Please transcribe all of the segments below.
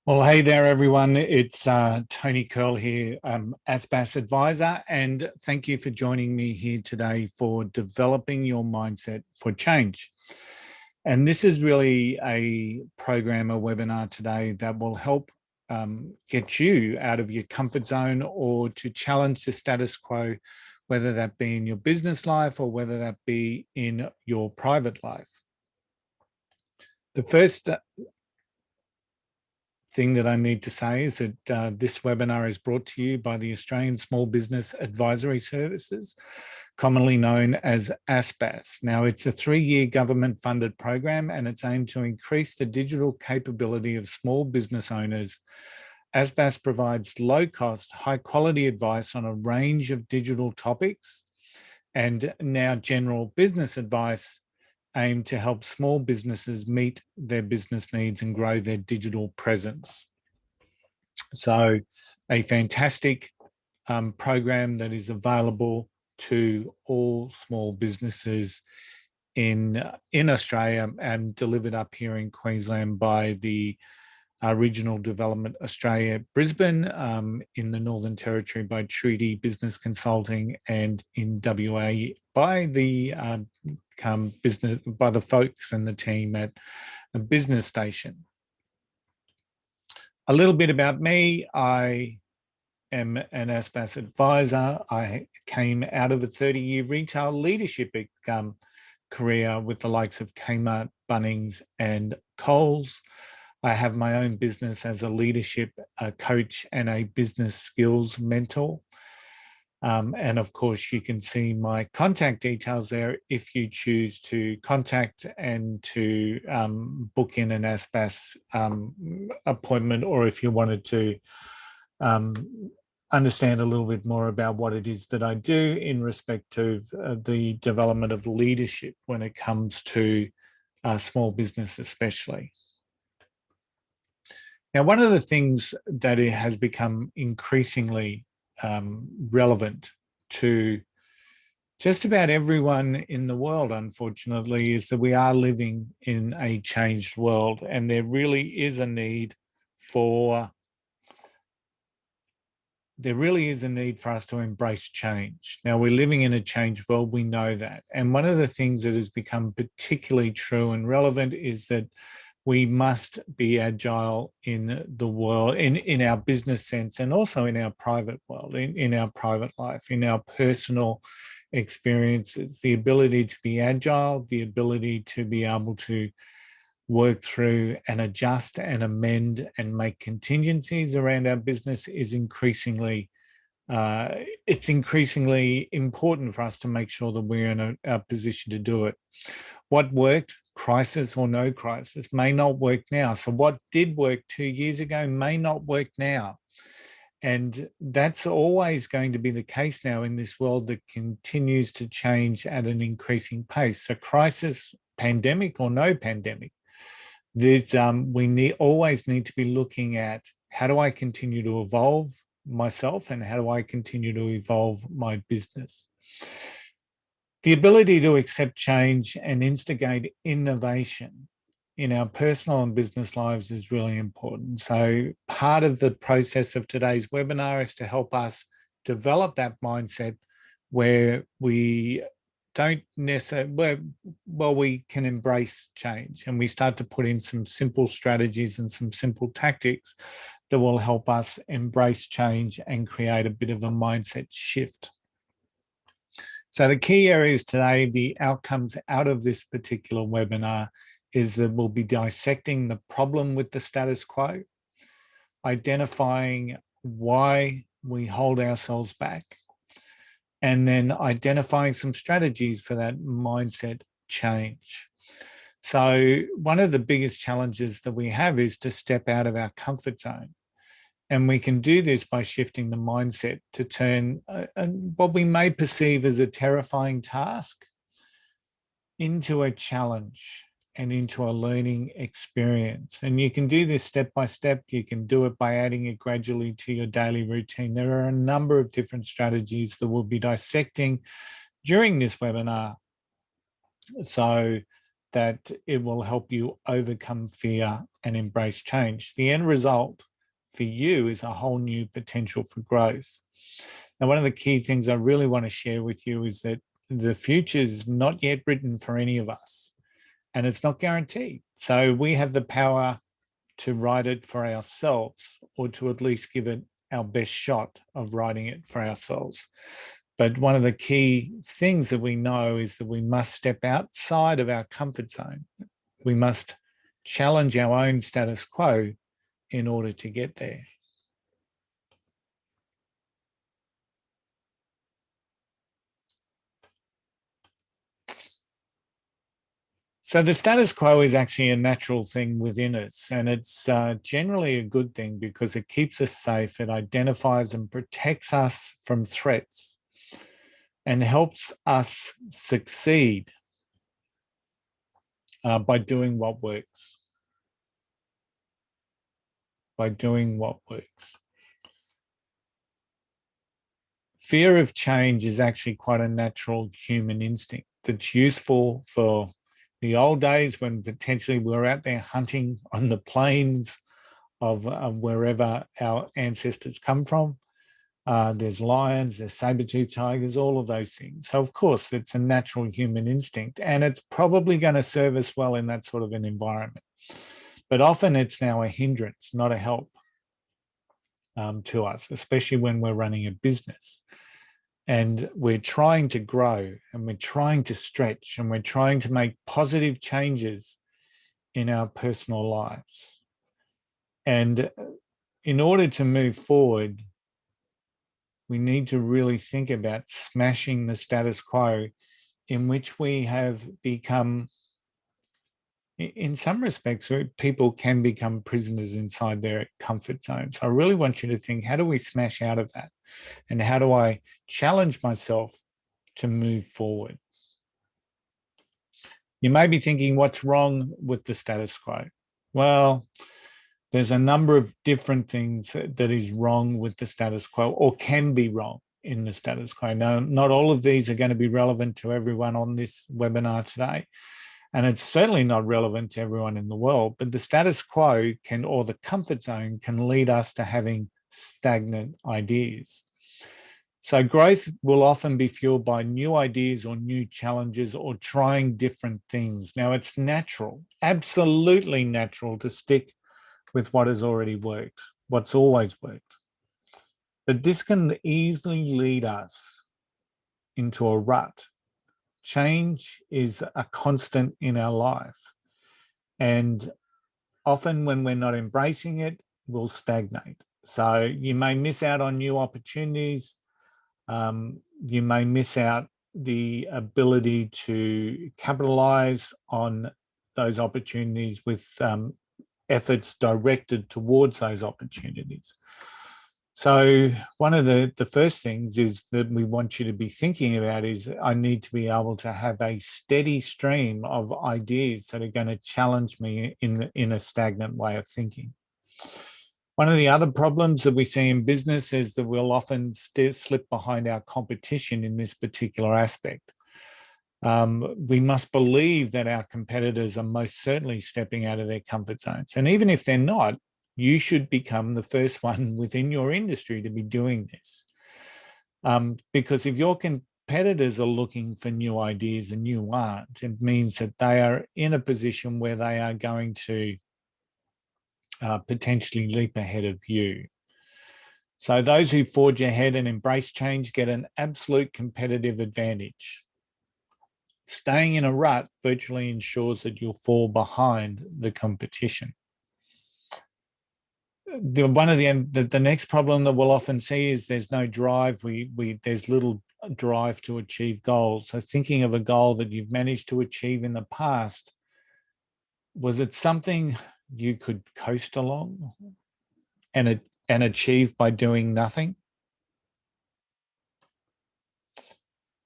Well, hey there, everyone. It's Tony Curl here, ASBAS advisor, and thank you for joining me here today for developing your mindset for change. And this is really a program, a webinar today that will help get you out of your comfort zone or to challenge the status quo, whether that be in your business life or whether that be in your private life. The first thing that I need to say is that this webinar is brought to you by the Australian Small Business Advisory Services, commonly known as ASBAS. Now, it's a 3-year government-funded program and it's aimed to increase the digital capability of small business owners. ASBAS provides low-cost, high-quality advice on a range of digital topics and now general business advice aimed to help small businesses meet their business needs and grow their digital presence. So a fantastic program that is available to all small businesses in Australia and delivered up here in Queensland by the Regional Development Australia Brisbane, in the Northern Territory by Treaty Business Consulting, and in WA by the folks and the team at a Business Station. A little bit about me. I am an ASBAS advisor. I came out of a 30-year retail leadership career with the likes of Kmart, Bunnings, and Coles. I have my own business as a leadership coach and a business skills mentor. And of course, you can see my contact details there if you choose to contact and to book in an ASBAS appointment, or if you wanted to understand a little bit more about what it is that I do in respect to the development of leadership when it comes to small business especially. Now, one of the things that it has become increasingly relevant to just about everyone in the world, unfortunately, is that we are living in a changed world, and there really is a need for us to embrace change. Now, we're living in a changed world, we know that. And one of the things that has become particularly true and relevant is that we must be agile in the world, in our business sense, and also in our private world, in our private life, in our personal experiences. The ability to be agile, the ability to be able to work through and adjust and amend and make contingencies around our business is increasingly important for us to make sure that we're in a position to do it. What worked, crisis or no crisis, may not work now. So what did work 2 years ago may not work now. And that's always going to be the case now in this world that continues to change at an increasing pace. So crisis, pandemic or no pandemic, we always need to be looking at, how do I continue to evolve myself and how do I continue to evolve my business? The ability to accept change and instigate innovation in our personal and business lives is really important. So part of the process of today's webinar is to help us develop that mindset where we don't necessarily, we can embrace change and we start to put in some simple strategies and some simple tactics that will help us embrace change and create a bit of a mindset shift. So the key areas today, the outcomes out of this particular webinar, is that we'll be dissecting the problem with the status quo, identifying why we hold ourselves back, and then identifying some strategies for that mindset change. So one of the biggest challenges that we have is to step out of our comfort zone. And we can do this by shifting the mindset to turn what we may perceive as a terrifying task into a challenge and into a learning experience. And you can do this step by step. You can do it by adding it gradually to your daily routine. There are a number of different strategies that we'll be dissecting during this webinar. So that it will help you overcome fear and embrace change. The end result for you is a whole new potential for growth. Now, one of the key things I really want to share with you is that the future is not yet written for any of us, and it's not guaranteed. So we have the power to write it for ourselves, or to at least give it our best shot of writing it for ourselves. But one of the key things that we know is that we must step outside of our comfort zone. We must challenge our own status quo in order to get there. So the status quo is actually a natural thing within us, and it's generally a good thing because it keeps us safe, it identifies and protects us from threats, and helps us succeed by doing what works. By doing what works. Fear of change is actually quite a natural human instinct that's useful for the old days when potentially we were out there hunting on the plains of wherever our ancestors come from. There's lions, there's saber-toothed tigers, all of those things. So of course, it's a natural human instinct, and it's probably going to serve us well in that sort of an environment. But often it's now a hindrance, not a help to us, especially when we're running a business. And we're trying to grow, and we're trying to stretch, and we're trying to make positive changes in our personal lives. And in order to move forward, we need to really think about smashing the status quo in which we have become, in some respects, people can become prisoners inside their comfort zone. So I really want you to think, how do we smash out of that? And how do I challenge myself to move forward? You may be thinking, what's wrong with the status quo? Well, there's a number of different things that is wrong with the status quo, or can be wrong in the status quo. Now, not all of these are going to be relevant to everyone on this webinar today, and it's certainly not relevant to everyone in the world, but the status quo can, or the comfort zone, can lead us to having stagnant ideas. So growth will often be fueled by new ideas or new challenges or trying different things. Now, it's natural, absolutely natural, to stick with what has already worked, what's always worked. But this can easily lead us into a rut. Change is a constant in our life. And often when we're not embracing it, we'll stagnate. So you may miss out on new opportunities. You may miss out the ability to capitalize on those opportunities with efforts directed towards those opportunities. So one of the first things is that we want you to be thinking about is, I need to be able to have a steady stream of ideas that are going to challenge me in a stagnant way of thinking. One of the other problems that we see in business is that we'll often slip behind our competition in this particular aspect. We must believe that our competitors are most certainly stepping out of their comfort zones. And even if they're not, you should become the first one within your industry to be doing this. Because if your competitors are looking for new ideas and you aren't, it means that they are in a position where they are going to potentially leap ahead of you. So those who forge ahead and embrace change get an absolute competitive advantage. Staying in a rut virtually ensures that you'll fall behind the competition. The next problem that we'll often see is there's no drive. There's little drive to achieve goals. So thinking of a goal that you've managed to achieve in the past, was it something you could coast along and achieve by doing nothing?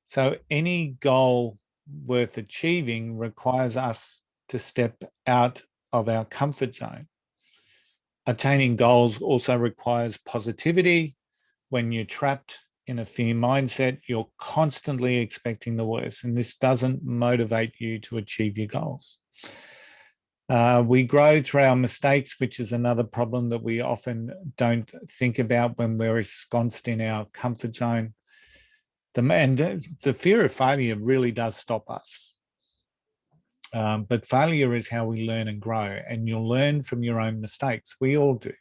So any goal worth achieving requires us to step out of our comfort zone. Attaining goals also requires positivity when you're trapped in a fear mindset, you're constantly expecting the worst, and this doesn't motivate you to achieve your goals. We grow through our mistakes, which is another problem that we often don't think about when we're ensconced in our comfort zone. The fear of failure really does stop us. But failure is how we learn and grow, and you'll learn from your own mistakes. We all do.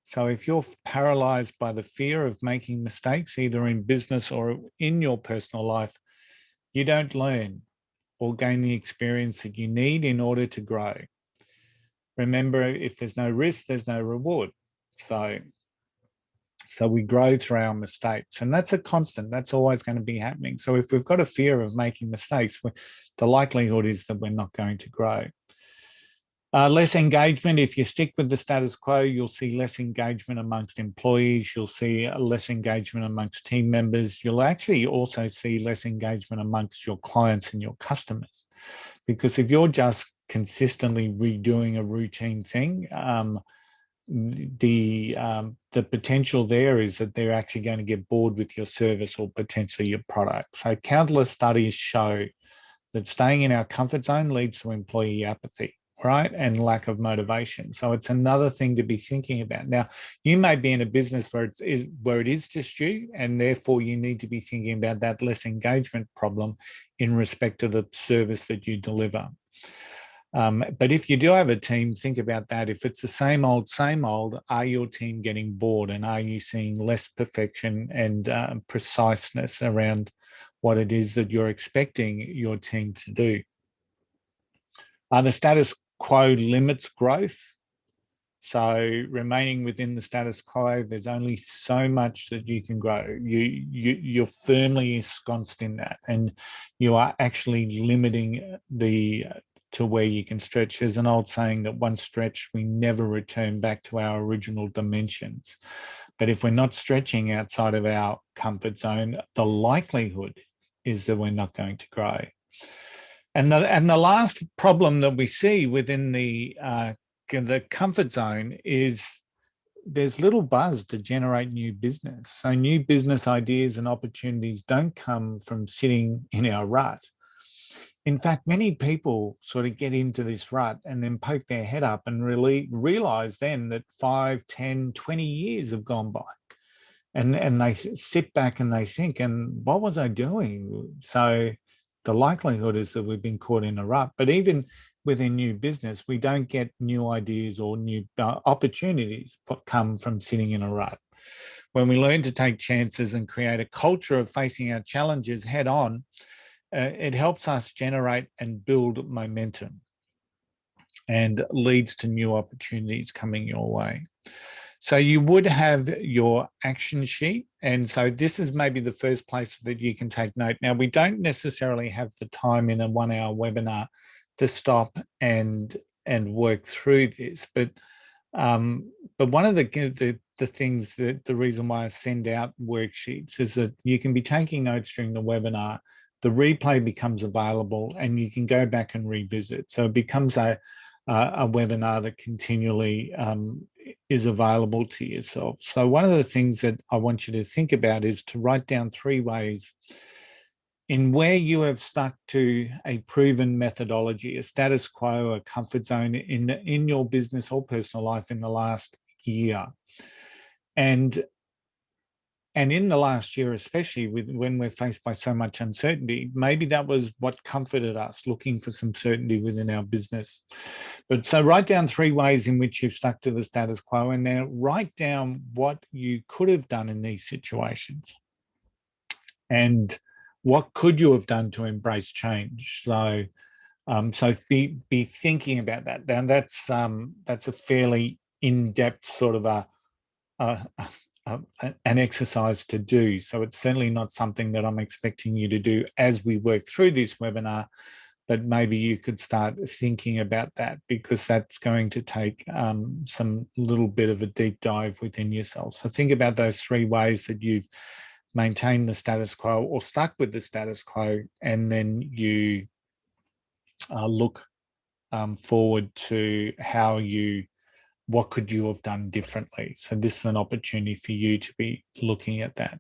So if you're paralyzed by the fear of making mistakes, either in business or in your personal life, you don't learn or gain the experience that you need in order to grow. Remember, if there's no risk, there's no reward. So we grow through our mistakes, and that's a constant. That's always going to be happening. So if we've got a fear of making mistakes, the likelihood is that we're not going to grow. Less engagement. If you stick with the status quo, you'll see less engagement amongst employees. You'll see less engagement amongst team members. You'll actually also see less engagement amongst your clients and your customers. Because if you're just consistently redoing a routine thing, the potential there is that they're actually going to get bored with your service or potentially your product. So countless studies show that staying in our comfort zone leads to employee apathy, right? And lack of motivation. So it's another thing to be thinking about. Now, you may be in a business where it is just you, and therefore you need to be thinking about that less engagement problem in respect to the service that you deliver. But if you do have a team, think about that. If it's the same old, are your team getting bored, and are you seeing less perfection and preciseness around what it is that you're expecting your team to do? The status quo limits growth. So remaining within the status quo, there's only so much that you can grow. You're firmly ensconced in that, and you are actually limiting to where you can stretch. There's an old saying that once stretched, we never return back to our original dimensions. But if we're not stretching outside of our comfort zone, the likelihood is that we're not going to grow. And the last problem that we see within the comfort zone is there's little buzz to generate new business. So new business ideas and opportunities don't come from sitting in our rut. In fact, many people sort of get into this rut and then poke their head up and really realize then that 5, 10, 20 years have gone by. And they sit back and they think, and what was I doing? So the likelihood is that we've been caught in a rut. But even within new business, we don't get new ideas or new opportunities come from sitting in a rut. When we learn to take chances and create a culture of facing our challenges head on, it helps us generate and build momentum and leads to new opportunities coming your way. So you would have your action sheet. And so this is maybe the first place that you can take note. Now, we don't necessarily have the time in a 1-hour webinar to stop and work through this. But one of the things that the reason why I send out worksheets is that you can be taking notes during the webinar. The replay becomes available and you can go back and revisit. So it becomes a webinar that continually is available to yourself. So one of the things that I want you to think about is to write down 3 ways in where you have stuck to a proven methodology, a status quo, a comfort zone in your business or personal life in the last year. And in the last year, especially when we're faced by so much uncertainty, maybe that was what comforted us, looking for some certainty within our business. But so write down 3 ways in which you've stuck to the status quo, and then write down what you could have done in these situations. And what could you have done to embrace change? So be thinking about that. Now that's a fairly in-depth sort of an exercise to do. So it's certainly not something that I'm expecting you to do as we work through this webinar, but maybe you could start thinking about that, because that's going to take some little bit of a deep dive within yourself. So think about those 3 ways that you've maintained the status quo or stuck with the status quo, and then you look forward to what could you have done differently? So this is an opportunity for you to be looking at that.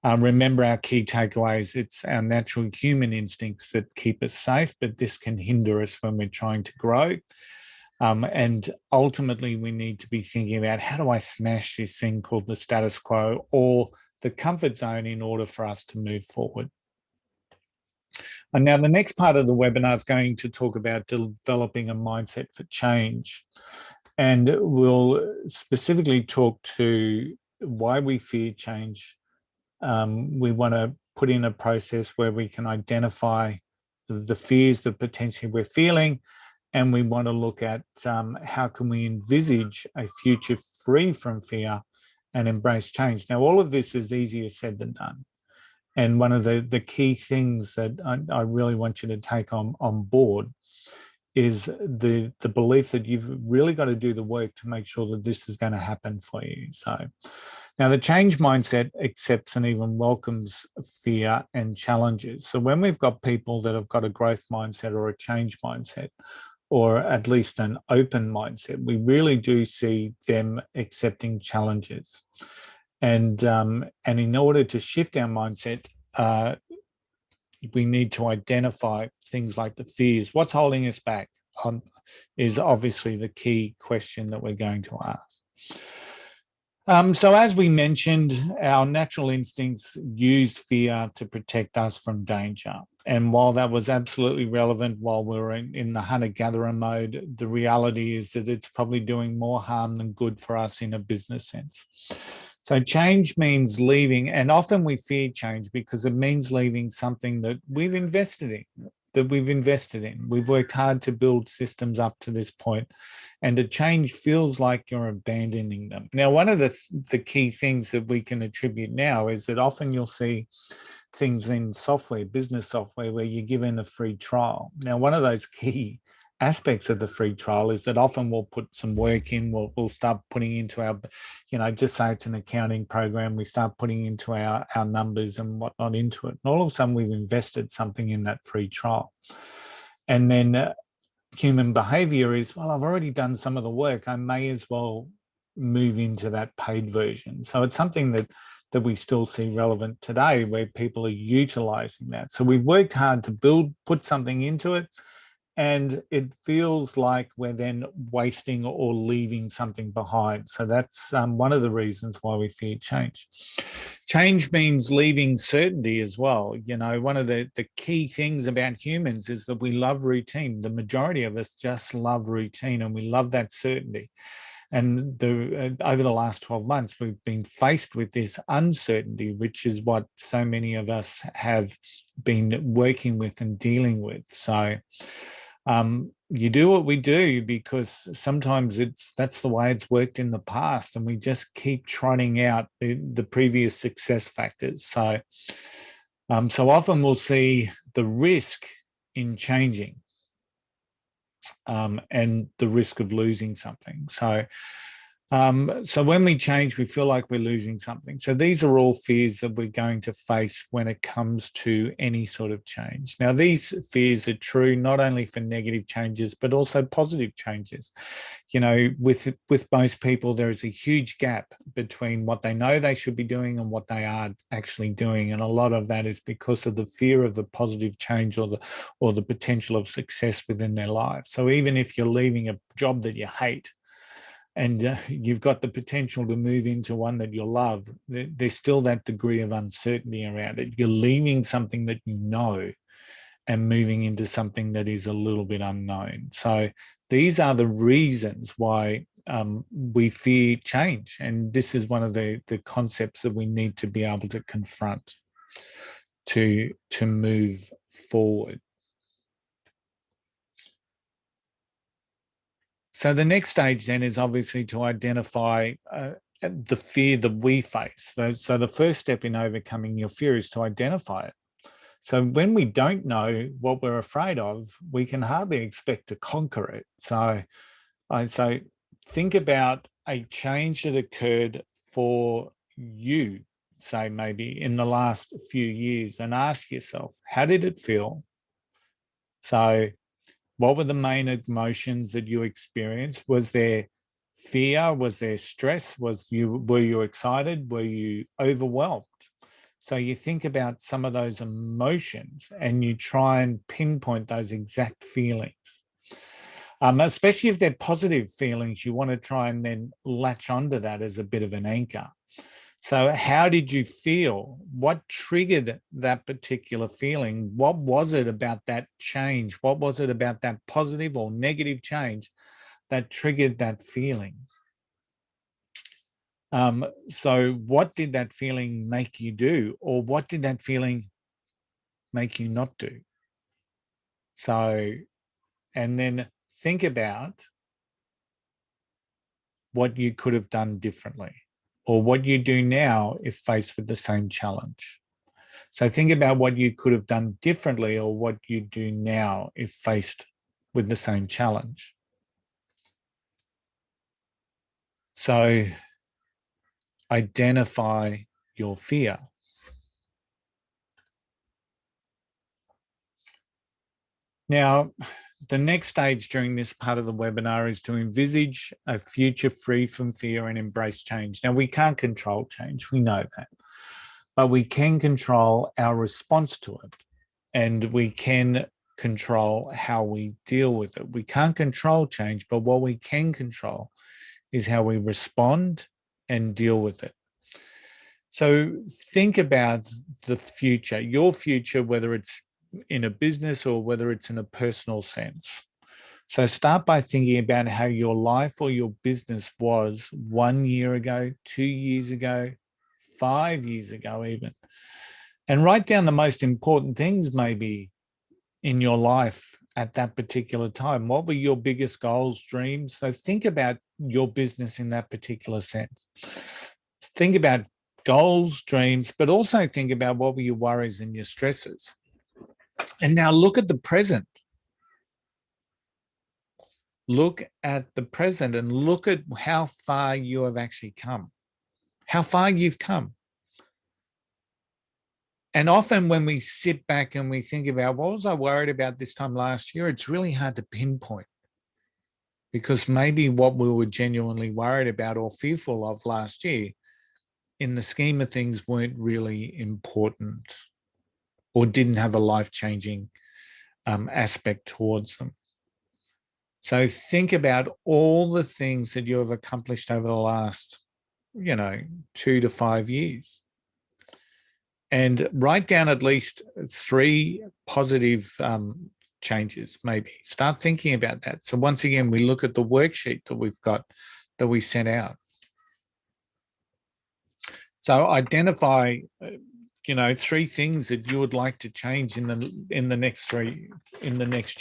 Remember our key takeaways. It's our natural human instincts that keep us safe, but this can hinder us when we're trying to grow. And ultimately, we need to be thinking about, how do I smash this thing called the status quo or the comfort zone in order for us to move forward? And now the next part of the webinar is going to talk about developing a mindset for change. And we'll specifically talk to why we fear change. We want to put in a process where we can identify the fears that potentially we're feeling, and we want to look at how can we envisage a future free from fear and embrace change. Now, all of this is easier said than done. And one of the key things that I really want you to take on board is the belief that you've really got to do the work to make sure that this is going to happen for you. So now the change mindset accepts and even welcomes fear and challenges. So when we've got people that have got a growth mindset or a change mindset, or at least an open mindset, we really do see them accepting challenges. And in order to shift our mindset, we need to identify things like the fears. What's holding us back is obviously the key question that we're going to ask. So as we mentioned, our natural instincts use fear to protect us from danger. And while that was absolutely relevant while we were in the hunter-gatherer mode, the reality is that it's probably doing more harm than good for us in a business sense. So change means leaving, and often we fear change because it means leaving something that we've invested in, We've worked hard to build systems up to this point, and a change feels like you're abandoning them. Now, one of the key things that we can attribute now is that often you'll see things in software, business software, where you're given a free trial. Now, one of those key aspects of the free trial is that often we'll put some work in, we'll start putting into our, just say it's an accounting program, we start putting into our numbers and whatnot into it. And all of a sudden we've invested something in that free trial. And then human behavior is, well, I've already done some of the work, I may as well move into that paid version. So it's something that we still see relevant today, where people are utilizing that. So we've worked hard to put something into it, and it feels like we're then wasting or leaving something behind. So that's one of the reasons why we fear change. Change means leaving certainty as well. One of the key things about humans is that we love routine. The majority of us just love routine, and we love that certainty. And over the last 12 months, we've been faced with this uncertainty, which is what so many of us have been working with and dealing with. So you do what we do because sometimes that's the way it's worked in the past, and we just keep trotting out the previous success factors. So often we'll see the risk in changing and the risk of losing something. So when we change, we feel like we're losing something. So these are all fears that we're going to face when it comes to any sort of change. Now, these fears are true not only for negative changes, but also positive changes. With most people, there is a huge gap between what they know they should be doing and what they are actually doing. And a lot of that is because of the fear of the positive change or the potential of success within their life. So even if you're leaving a job that you hate, and you've got the potential to move into one that you love, there's still that degree of uncertainty around it. You're leaving something that you know and moving into something that is a little bit unknown. So these are the reasons why we fear change. And this is one of the concepts that we need to be able to confront to move forward. So the next stage then is obviously to identify the fear that we face. So the first step in overcoming your fear is to identify it. So when we don't know what we're afraid of, we can hardly expect to conquer it. So think about a change that occurred for you, say maybe in the last few years, and ask yourself, how did it feel? So what were the main emotions that you experienced? Was there fear? Was there stress? Were you excited? Were you overwhelmed? So you think about some of those emotions and you try and pinpoint those exact feelings. Especially if they're positive feelings, you want to try and then latch onto that as a bit of an anchor. So how did you feel? What triggered that particular feeling? What was it about that change? What was it about that positive or negative change that triggered that feeling? So what did that feeling make you do? Or what did that feeling make you not do? So, and then think about what you could have done differently or what you do now if faced with the same challenge. So think about what you could have done differently or what you do now if faced with the same challenge. So identify your fear. Now, the next stage during this part of the webinar is to envisage a future free from fear and embrace change. Now, we can't control change, we know that, but we can control our response to it, and we can control how we deal with it. We can't control change, but what we can control is how we respond and deal with it. So think about the future, your future, whether it's in a business or whether it's in a personal sense. So start by thinking about how your life or your business was 1 year ago, 2 years ago, 5 years ago even. And write down the most important things maybe in your life at that particular time. What were your biggest goals, dreams? So think about your business in that particular sense. Think about goals, dreams, but also think about what were your worries and your stresses. And now look at the present. Look at the present and look at how far you have actually come, how far you've come. And often when we sit back and we think about what was I worried about this time last year, it's really hard to pinpoint, because maybe what we were genuinely worried about or fearful of last year in the scheme of things weren't really important or didn't have a life-changing aspect towards them. So think about all the things that you have accomplished over the last, 2 to 5 years. And write down at least 3 positive changes, maybe. Start thinking about that. So once again, we look at the worksheet that we've got that we sent out. So identify, 3 things that you would like to change in the next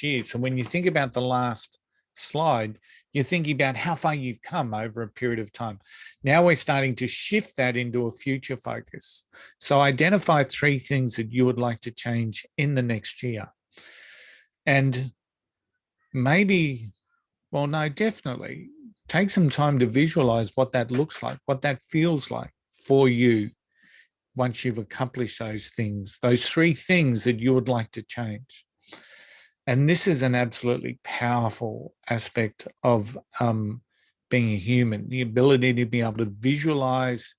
year. So when you think about the last slide, you're thinking about how far you've come over a period of time. Now we're starting to shift that into a future focus. So identify 3 things that you would like to change in the next year. And maybe, well, no, definitely take some time to visualize what that looks like, what that feels like for you once you've accomplished those things, those 3 things that you would like to change. And this is an absolutely powerful aspect of being a human, the ability to be able to visualize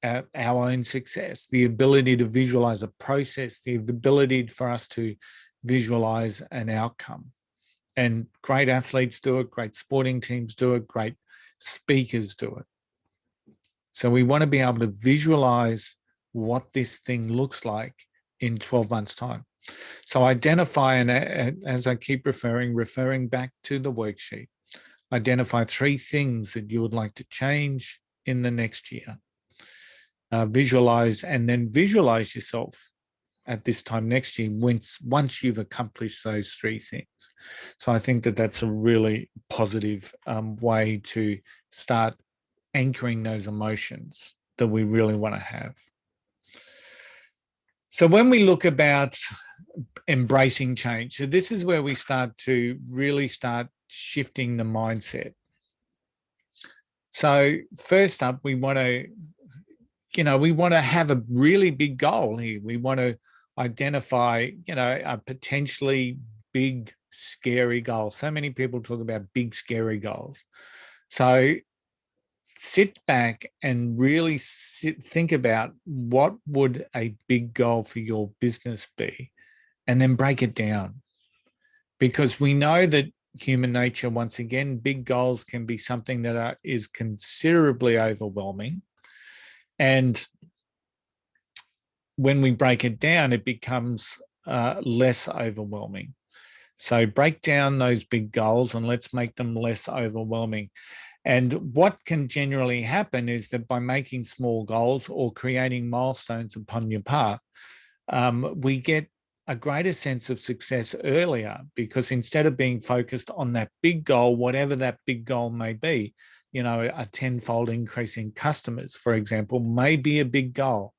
our own success, the ability to visualize a process, the ability for us to visualize an outcome. And great athletes do it, great sporting teams do it, great speakers do it. So we want to be able to visualize what this thing looks like in 12 months' time. So identify, and as I keep referring back to the worksheet, identify 3 things that you would like to change in the next year. Visualize, and then visualize yourself at this time next year once you've accomplished those 3 things. So I think that that's a really positive way to start anchoring those emotions that we really want to have. So when we look about embracing change, so this is where we start to really start shifting the mindset. So first up, we want to have a really big goal here. We want to identify, a potentially big, scary goal. So many people talk about big, scary goals. So sit back and really think about what would a big goal for your business be, and then break it down. Because we know that human nature, once again, big goals can be something that is considerably overwhelming. And when we break it down, it becomes less overwhelming. So break down those big goals and let's make them less overwhelming. And what can generally happen is that by making small goals or creating milestones upon your path, we get a greater sense of success earlier, because instead of being focused on that big goal, whatever that big goal may be, you know, a 10-fold increase in customers, for example, may be a big goal.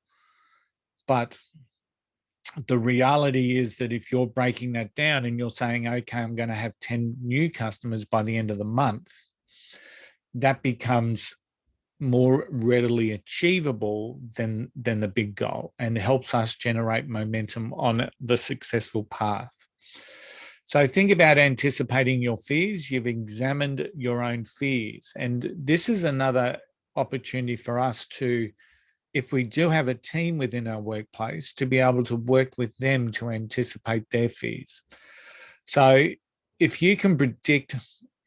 But the reality is that if you're breaking that down and you're saying, okay, I'm going to have 10 new customers by the end of the month, that becomes more readily achievable than the big goal, and helps us generate momentum on the successful path. So think about anticipating your fears. You've examined your own fears. And this is another opportunity for us to, if we do have a team within our workplace, to be able to work with them to anticipate their fears. So if you can predict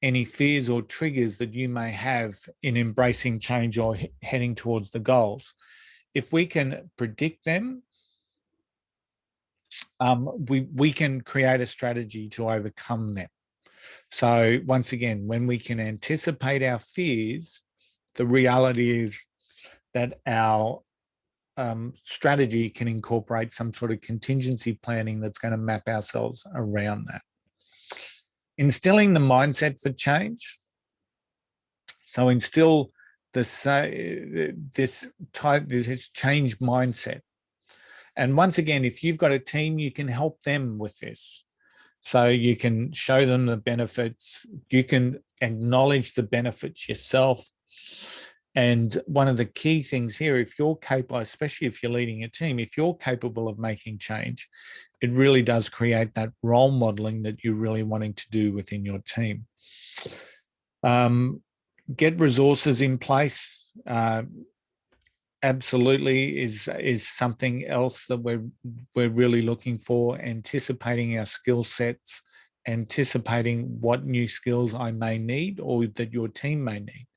any fears or triggers that you may have in embracing change or heading towards the goals, if we can predict them, we can create a strategy to overcome them. So once again, when we can anticipate our fears, the reality is that our strategy can incorporate some sort of contingency planning that's going to map ourselves around that. Instilling the mindset for change. So instill this change mindset. And once again, if you've got a team, you can help them with this. So you can show them the benefits, you can acknowledge the benefits yourself. And one of the key things here, if you're capable, especially if you're leading a team, if you're capable of making change, it really does create that role modeling that you're really wanting to do within your team. Get resources in place. Absolutely is something else that we're really looking for. Anticipating our skill sets, anticipating what new skills I may need or that your team may need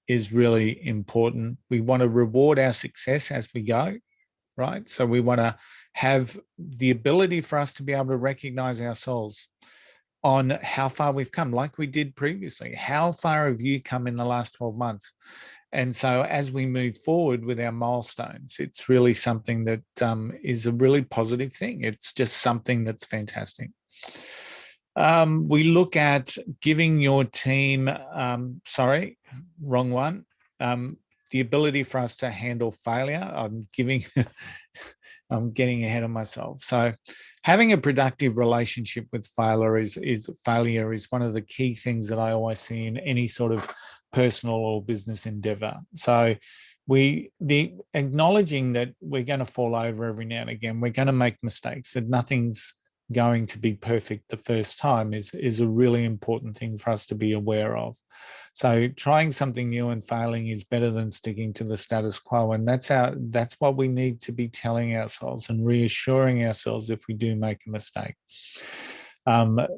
is really important. We want to reward our success as we go, right? So we want to have the ability for us to be able to recognize ourselves on how far we've come, like we did previously. How far have you come in the last 12 months? And so as we move forward with our milestones, it's really something that is a really positive thing. It's just something that's fantastic. We look at giving your team, sorry, wrong one. The ability for us to handle failure. I'm getting ahead of myself. So having a productive relationship with failure is one of the key things that I always see in any sort of personal or business endeavor. So the acknowledging that we're going to fall over every now and again, we're going to make mistakes, that nothing's going to be perfect the first time is a really important thing for us to be aware of. So trying something new and failing is better than sticking to the status quo. And that's what we need to be telling ourselves and reassuring ourselves if we do make a mistake.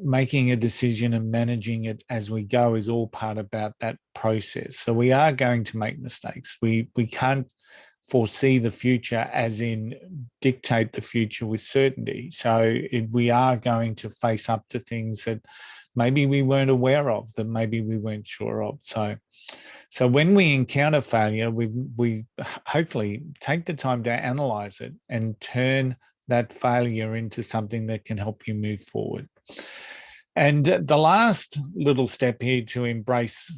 Making a decision and managing it as we go is all part about that process. So we are going to make mistakes. We can't foresee the future, as in dictate the future with certainty. So we are going to face up to things that maybe we weren't aware of, that maybe we weren't sure of. So when we encounter failure, we hopefully take the time to analyze it and turn that failure into something that can help you move forward. And the last little step here to embrace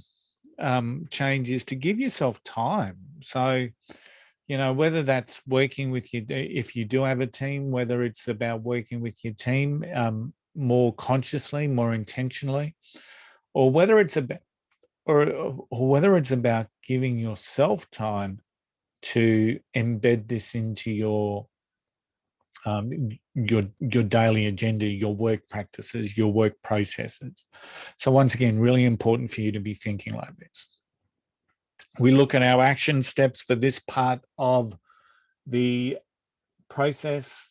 change is to give yourself time. So, you know, whether that's working with you, if you do have a team, whether it's about working with your team more consciously, more intentionally, or whether it's about giving yourself time to embed this into your daily agenda, your work practices, your work processes. So once again, really important for you to be thinking like this. We look at our action steps for this part of the process.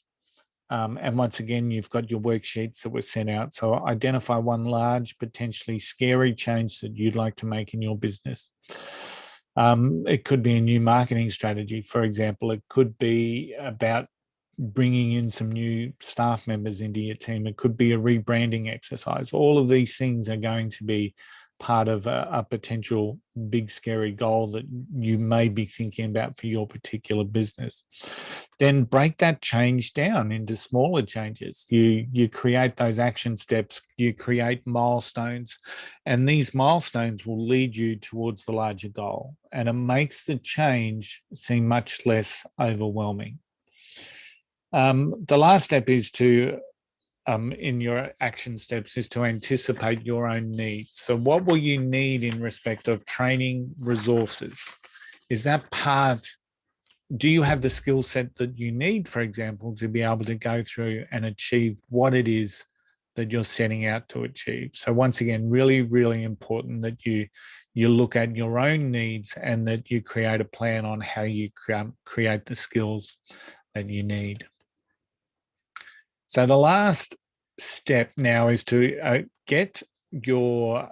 And once again, you've got your worksheets that were sent out. So identify one large, potentially scary change that you'd like to make in your business. It could be a new marketing strategy, for example. It could be about bringing in some new staff members into your team. It could be a rebranding exercise. All of these things are going to be part of a potential big scary goal that you may be thinking about for your particular business. Then break that change down into smaller changes. You create those action steps, you create milestones, and these milestones will lead you towards the larger goal, and it makes the change seem much less overwhelming. The last step is to in your action steps is to anticipate your own needs. So what will you need in respect of training resources? Is that part, do you have the skill set that you need, for example, to be able to go through and achieve what it is that you're setting out to achieve? So once again, really, really important that you look at your own needs and that you create a plan on how you create the skills that you need. So the last step now is to get your,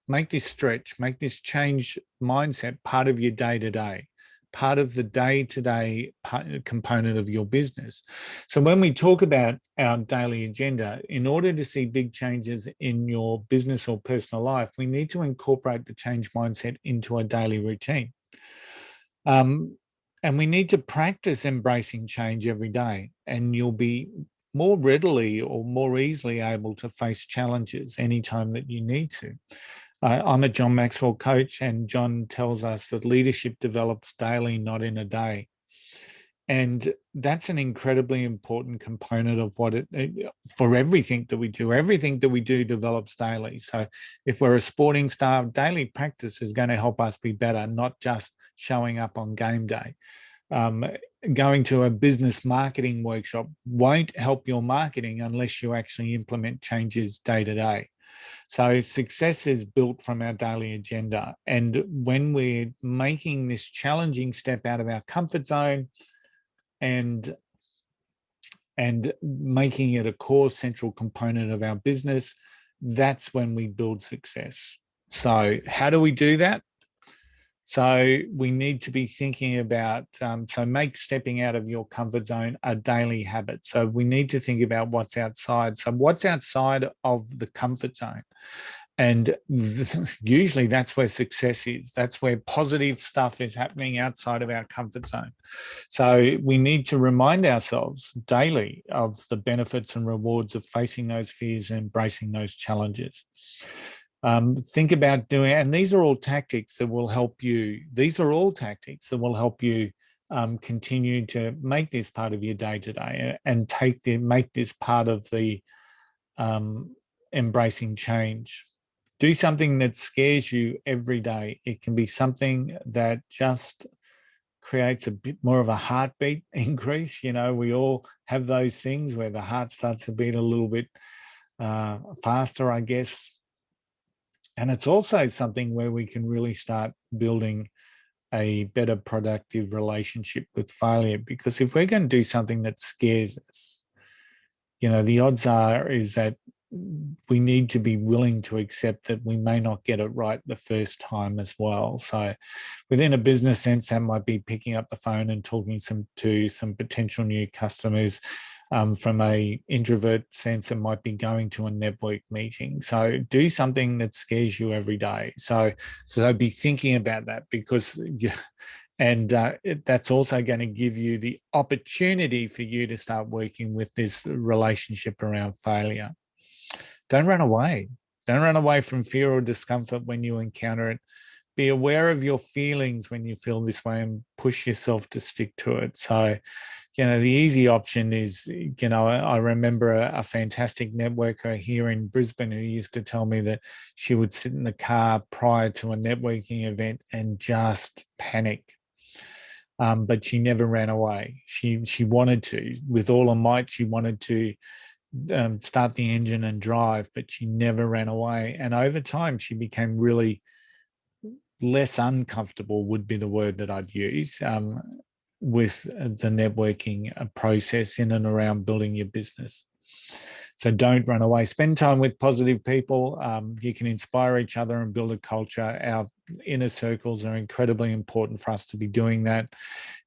make this stretch, make this change mindset part of your day-to-day, part of the day-to-day component of your business. So when we talk about our daily agenda, in order to see big changes in your business or personal life, we need to incorporate the change mindset into a daily routine. And we need to practice embracing change every day, and you'll be more readily or more easily able to face challenges anytime that you need to. I'm a John Maxwell coach, and John tells us that leadership develops daily, not in a day. And that's an incredibly important component of what for everything that we do. Everything that we do develops daily. So if we're a sporting star, daily practice is going to help us be better, not just showing up on game day. Going to a business marketing workshop won't help your marketing unless you actually implement changes day to day. So success is built from our daily agenda. And when we're making this challenging step out of our comfort zone and making it a core central component of our business, that's when we build success. So how do we do that? So we need to be thinking about, so make stepping out of your comfort zone a daily habit. So we need to think about what's outside. So what's outside of the comfort zone? And usually that's where success is. That's where positive stuff is happening outside of our comfort zone. So we need to remind ourselves daily of the benefits and rewards of facing those fears and embracing those challenges. Think about doing, and these are all tactics that will help you. These are all tactics that will help you continue to make this part of your day to day and make this part of the embracing change. Do something that scares you every day. It can be something that just creates a bit more of a heartbeat increase. You know, we all have those things where the heart starts to beat a little bit faster, I guess. And it's also something where we can really start building a better productive relationship with failure. Because if we're going to do something that scares us, you know, the odds is that we need to be willing to accept that we may not get it right the first time as well. So within a business sense, that might be picking up the phone and talking to some potential new customers. From a introvert sense, it might be going to a network meeting. So do something that scares you every day. So be thinking about that, because that's also going to give you the opportunity for you to start working with this relationship around failure. Don't run away. Don't run away from fear or discomfort when you encounter it. Be aware of your feelings when you feel this way and push yourself to stick to it. So, you know, the easy option is, you know, I remember a fantastic networker here in Brisbane who used to tell me that she would sit in the car prior to a networking event and just panic. But she never ran away. She wanted to, with all her might, she wanted to start the engine and drive, but she never ran away. And over time, she became really, less uncomfortable would be the word that I'd use with the networking process in and around building your business. So don't run away. Spend time with positive people. You can inspire each other and build a culture. Our inner circles are incredibly important for us to be doing that.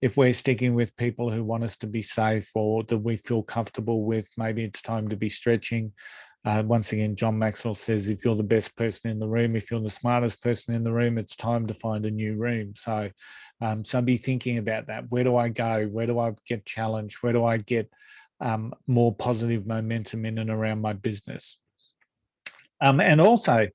If we're sticking with people who want us to be safe or that we feel comfortable with, maybe it's time to be stretching. Once again, John Maxwell says, if you're the best person in the room, if you're the smartest person in the room, it's time to find a new room. So be thinking about that. Where do I go? Where do I get challenged? Where do I get more positive momentum in and around my business? And also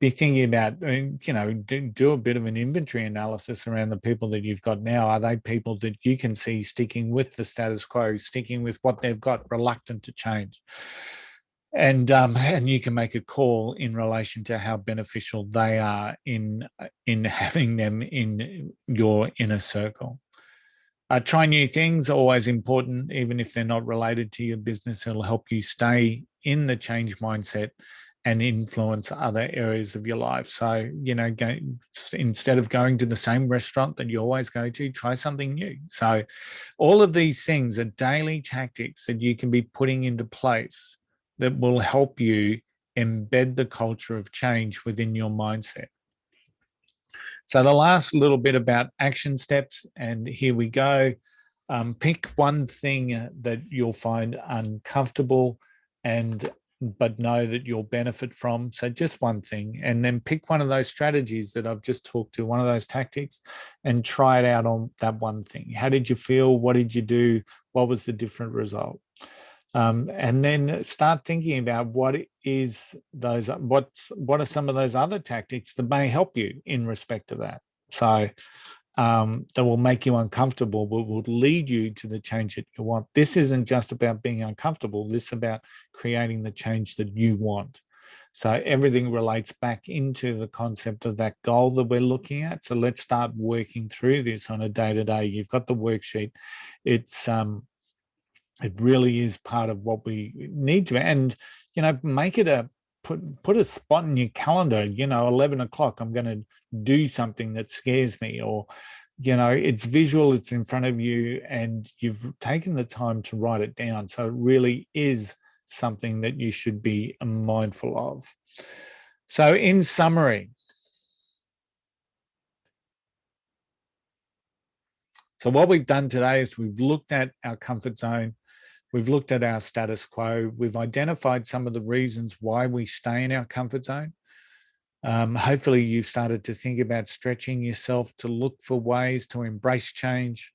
be thinking about, do a bit of an inventory analysis around the people that you've got now. Are they people that you can see sticking with the status quo, sticking with what they've got, reluctant to change? And you can make a call in relation to how beneficial they are in having them in your inner circle. Try new things, always important, even if they're not related to your business. It'll help you stay in the change mindset and influence other areas of your life. So, instead of going to the same restaurant that you always go to, try something new. So all of these things are daily tactics that you can be putting into place that will help you embed the culture of change within your mindset. So the last little bit about action steps, and here we go. Pick one thing that you'll find uncomfortable but know that you'll benefit from. So just one thing, and then pick one of those strategies that I've just talked to, one of those tactics, and try it out on that one thing. How did you feel? What did you do? What was the different result? And then start thinking about what are some of those other tactics that may help you in respect to that. So that will make you uncomfortable, but will lead you to the change that you want. This isn't just about being uncomfortable. This is about creating the change that you want. So everything relates back into the concept of that goal that we're looking at. So let's start working through this on a day-to-day. You've got the worksheet. It really is part of what we need to, and make it put a spot in your calendar. 11 o'clock, I'm going to do something that scares me, or it's visual, it's in front of you, and you've taken the time to write it down. So it really is something that you should be mindful of. So in summary, so what we've done today is we've looked at our comfort zone. We've looked at our status quo. We've identified some of the reasons why we stay in our comfort zone. Hopefully you've started to think about stretching yourself to look for ways to embrace change.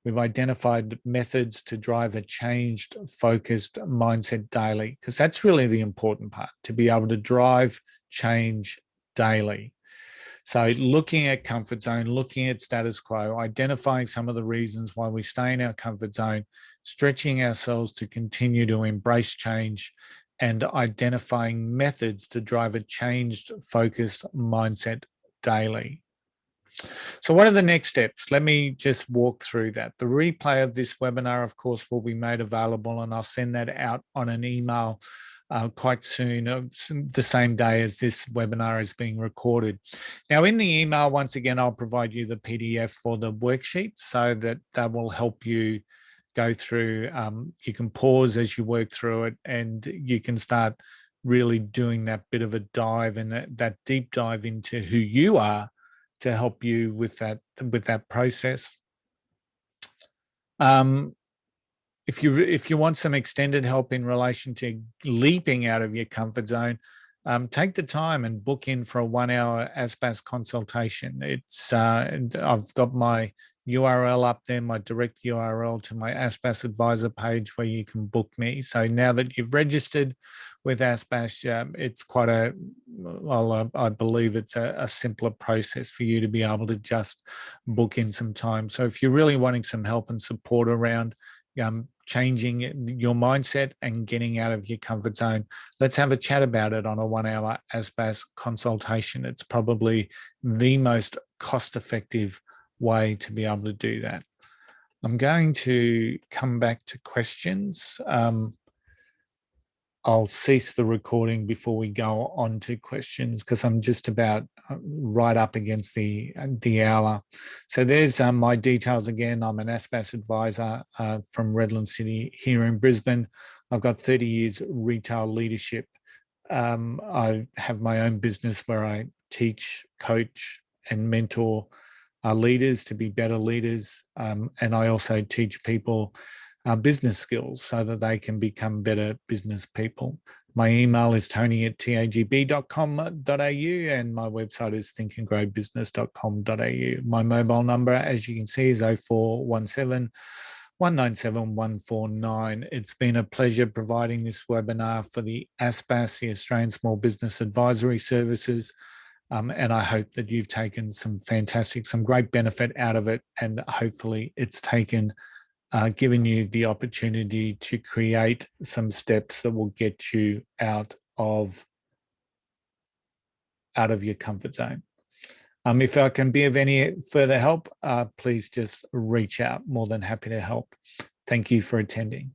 We've identified methods to drive a changed, focused mindset daily, because that's really the important part, to be able to drive change daily. So looking at comfort zone, looking at status quo, identifying some of the reasons why we stay in our comfort zone, stretching ourselves to continue to embrace change, and identifying methods to drive a changed, focused mindset daily. So what are the next steps? Let me just walk through that. The replay of this webinar, of course, will be made available, and I'll send that out on an email quite soon, the same day as this webinar is being recorded. Now, in the email, once again, I'll provide you the PDF for the worksheet so that will help you go through. You can pause as you work through it, and you can start really doing that bit of a dive and that deep dive into who you are to help you with that process. If you want some extended help in relation to leaping out of your comfort zone, take the time and book in for a 1-hour ASBAS consultation. I've got my URL up there, my direct URL to my ASBAS advisor page where you can book me. So now that you've registered with ASBAS, it's quite I believe it's a simpler process for you to be able to just book in some time. So if you're really wanting some help and support around changing your mindset and getting out of your comfort zone, let's have a chat about it on a 1-hour ASBAS consultation. It's probably the most cost-effective way to be able to do that. I'm going to come back to questions. I'll cease the recording before we go on to questions, because I'm just about right up against the hour. So there's my details again. I'm an ASBAS advisor from Redland City here in Brisbane. I've got 30 years retail leadership. I have my own business where I teach, coach, and mentor leaders to be better leaders. And I also teach people business skills so that they can become better business people. My email is tony@tagb.com.au and my website is thinkandgrowbusiness.com.au. My mobile number, as you can see, is 0417 197 149. It's been a pleasure providing this webinar for the ASBAS, the Australian Small Business Advisory Services. And I hope that you've taken some great benefit out of it, and hopefully it's given you the opportunity to create some steps that will get you out of your comfort zone. If I can be of any further help, please just reach out. More than happy to help. Thank you for attending.